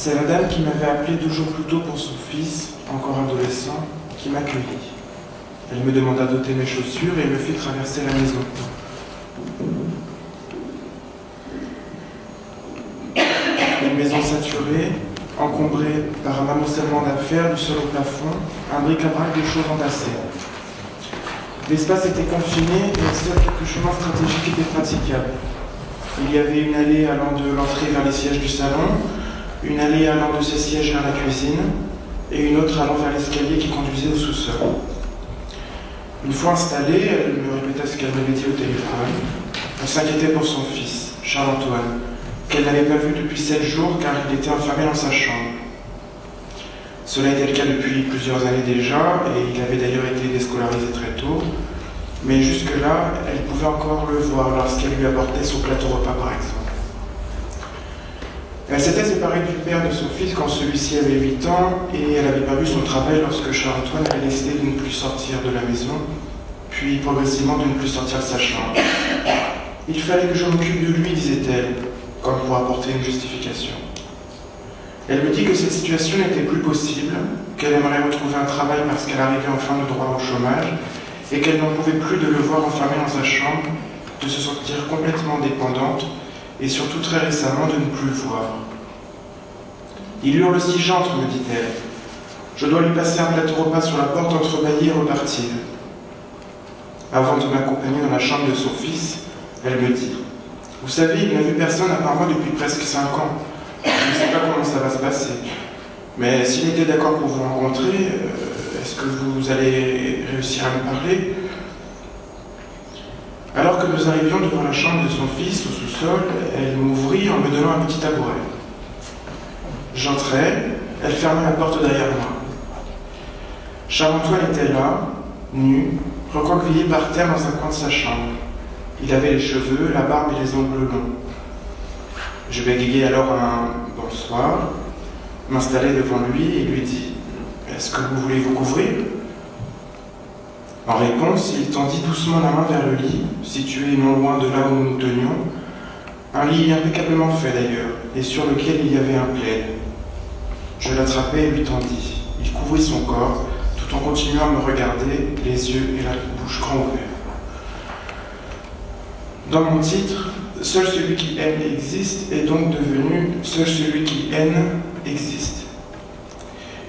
C'est la dame qui m'avait appelé 2 jours plus tôt pour son fils, encore adolescent, qui m'accueillit. Elle me demanda d'ôter mes chaussures et me fit traverser la maison. Une maison saturée, encombrée par un amoncellement d'affaires du sol au plafond, un bric-à-brac de choses entassées. L'espace était confiné et seuls quelques chemins stratégiques étaient praticables. Il y avait une allée allant de l'entrée vers les sièges du salon, une allée allant de ces sièges vers la cuisine, et une autre allant vers l'escalier qui conduisait au sous-sol. Une fois installée, elle me répéta ce qu'elle m'avait dit au téléphone. On s'inquiétait pour son fils, Charles-Antoine, qu'elle n'avait pas vu depuis 7 jours car il était enfermé dans sa chambre. Cela était le cas depuis plusieurs années déjà, et il avait d'ailleurs été déscolarisé très tôt. Mais jusque-là, elle pouvait encore le voir lorsqu'elle lui apportait son plateau repas, par exemple. Elle s'était séparée du père de son fils quand celui-ci avait 8 ans, et elle avait perdu son travail lorsque Charles-Antoine avait décidé de ne plus sortir de la maison, puis progressivement de ne plus sortir de sa chambre. Il fallait que je m'occupe de lui, disait-elle, comme pour apporter une justification. Elle me dit que cette situation n'était plus possible, qu'elle aimerait retrouver un travail parce qu'elle arrivait en fin de droit au chômage, et qu'elle n'en pouvait plus de le voir enfermé dans sa chambre, de se sentir complètement dépendante, et surtout très récemment de ne plus le voir. Il hurle si gentre, me dit-elle. Je dois lui passer un plateau repas sur la porte entrebâillée et repartir. Avant de m'accompagner dans la chambre de son fils, elle me dit « Vous savez, il n'a vu personne à part moi depuis presque 5 ans. Je ne sais pas comment ça va se passer. Mais s'il était d'accord pour vous rencontrer, est-ce que vous allez réussir à me parler ?» Alors que nous arrivions devant la chambre de son fils, au sous-sol, elle m'ouvrit en me donnant un petit tabouret. J'entrai, elle ferma la porte derrière moi. Charles-Antoine était là, nu, recroquevillé par terre dans un coin de sa chambre. Il avait les cheveux, la barbe et les ongles longs. Je bégayai alors un « bonsoir », m'installai devant lui et lui dis « Est-ce que vous voulez vous couvrir ?» En réponse, il tendit doucement la main vers le lit, situé non loin de là où nous nous tenions, un lit impeccablement fait d'ailleurs, et sur lequel il y avait un plaid. Je l'attrapai et lui tendis. Il couvrit son corps, tout en continuant à me regarder, les yeux et la bouche grand ouverts. Dans mon titre, « Seul celui qui aime existe » est donc devenu « Seul celui qui haine existe ».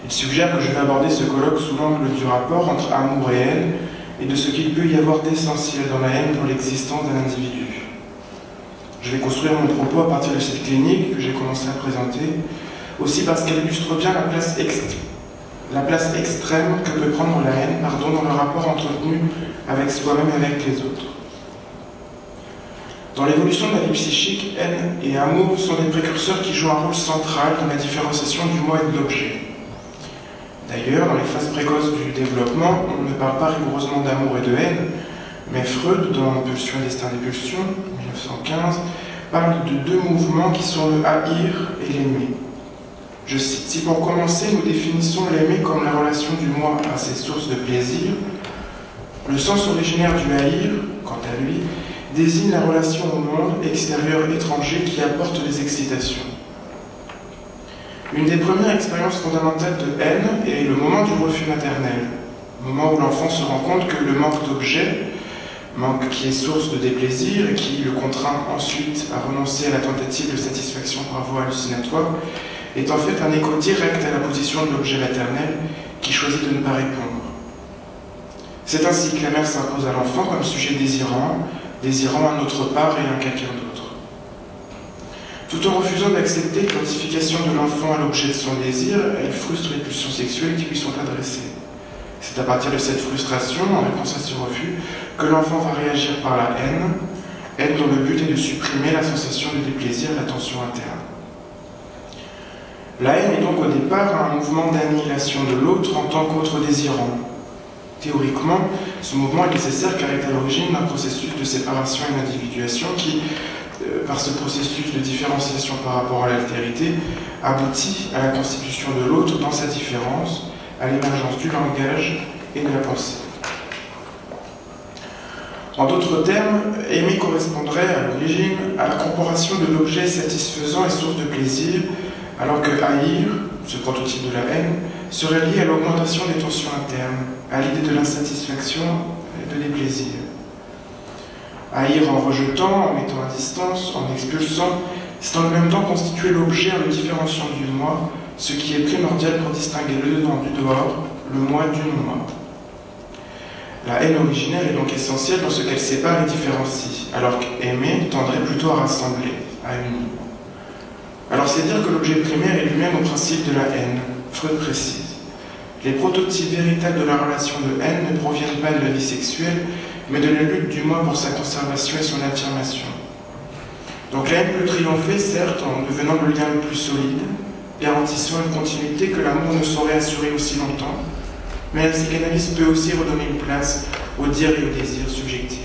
Il suggère que je vais aborder ce colloque sous l'angle du rapport entre amour et haine et de ce qu'il peut y avoir d'essentiel dans la haine pour l'existence d'un individu. Je vais construire mon propos à partir de cette clinique que j'ai commencé à présenter, aussi parce qu'elle illustre bien la place extrême que peut prendre la haine dans le rapport entretenu avec soi-même et avec les autres. Dans l'évolution de la vie psychique, haine et amour sont des précurseurs qui jouent un rôle central dans la différenciation du moi et de l'objet. D'ailleurs, dans les phases précoces du développement, on ne parle pas rigoureusement d'amour et de haine, mais Freud, dans Pulsion et Destin des Pulsions, 1915, parle de 2 mouvements qui sont le haïr et l'aimer. Je cite, « Si pour commencer, nous définissons l'aimer comme la relation du moi à ses sources de plaisir, le sens originaire du haïr, quant à lui, désigne la relation au monde extérieur étranger qui apporte des excitations. Une des premières expériences fondamentales de haine est le moment du refus maternel, moment où l'enfant se rend compte que le manque d'objet, manque qui est source de déplaisir et qui le contraint ensuite à renoncer à la tentative de satisfaction par voie hallucinatoire, est en fait un écho direct à la position de l'objet maternel qui choisit de ne pas répondre. C'est ainsi que la mère s'impose à l'enfant comme sujet désirant un autre part et un quelqu'un d'autre. Tout en refusant d'accepter l'identification de l'enfant à l'objet de son désir, elle frustre les pulsions sexuelles qui lui sont adressées. C'est à partir de cette frustration, en réponse à ce refus, que l'enfant va réagir par la haine dont le but est de supprimer la sensation de déplaisir, la tension interne. La haine est donc au départ un mouvement d'annihilation de l'autre en tant qu'autre désirant. Théoriquement, ce mouvement est nécessaire car il est à l'origine d'un processus de séparation et d'individuation qui, par ce processus de différenciation par rapport à l'altérité, aboutit à la constitution de l'autre dans sa différence, à l'émergence du langage et de la pensée. En d'autres termes, aimer correspondrait à l'origine à la corporation de l'objet satisfaisant et source de plaisir alors que haïr, ce prototype de la haine, serait lié à l'augmentation des tensions internes, à l'idée de l'insatisfaction et de déplaisir. Haïr en rejetant, en mettant à distance, en expulsant, c'est en même temps constituer l'objet en le différenciant du moi, ce qui est primordial pour distinguer le dedans du dehors, le moi du non-moi. La haine originelle est donc essentielle dans ce qu'elle sépare et différencie, alors qu'aimer tendrait plutôt à rassembler, à unir. Alors c'est dire que l'objet primaire est lui-même au principe de la haine. Freud précise. Les prototypes véritables de la relation de haine ne proviennent pas de la vie sexuelle, mais de la lutte du moi pour sa conservation et son affirmation. Donc la haine peut triompher, certes, en devenant le lien le plus solide, garantissant une continuité que l'amour ne saurait assurer aussi longtemps, mais la psychanalyse peut aussi redonner une place au dire et au désir subjectif.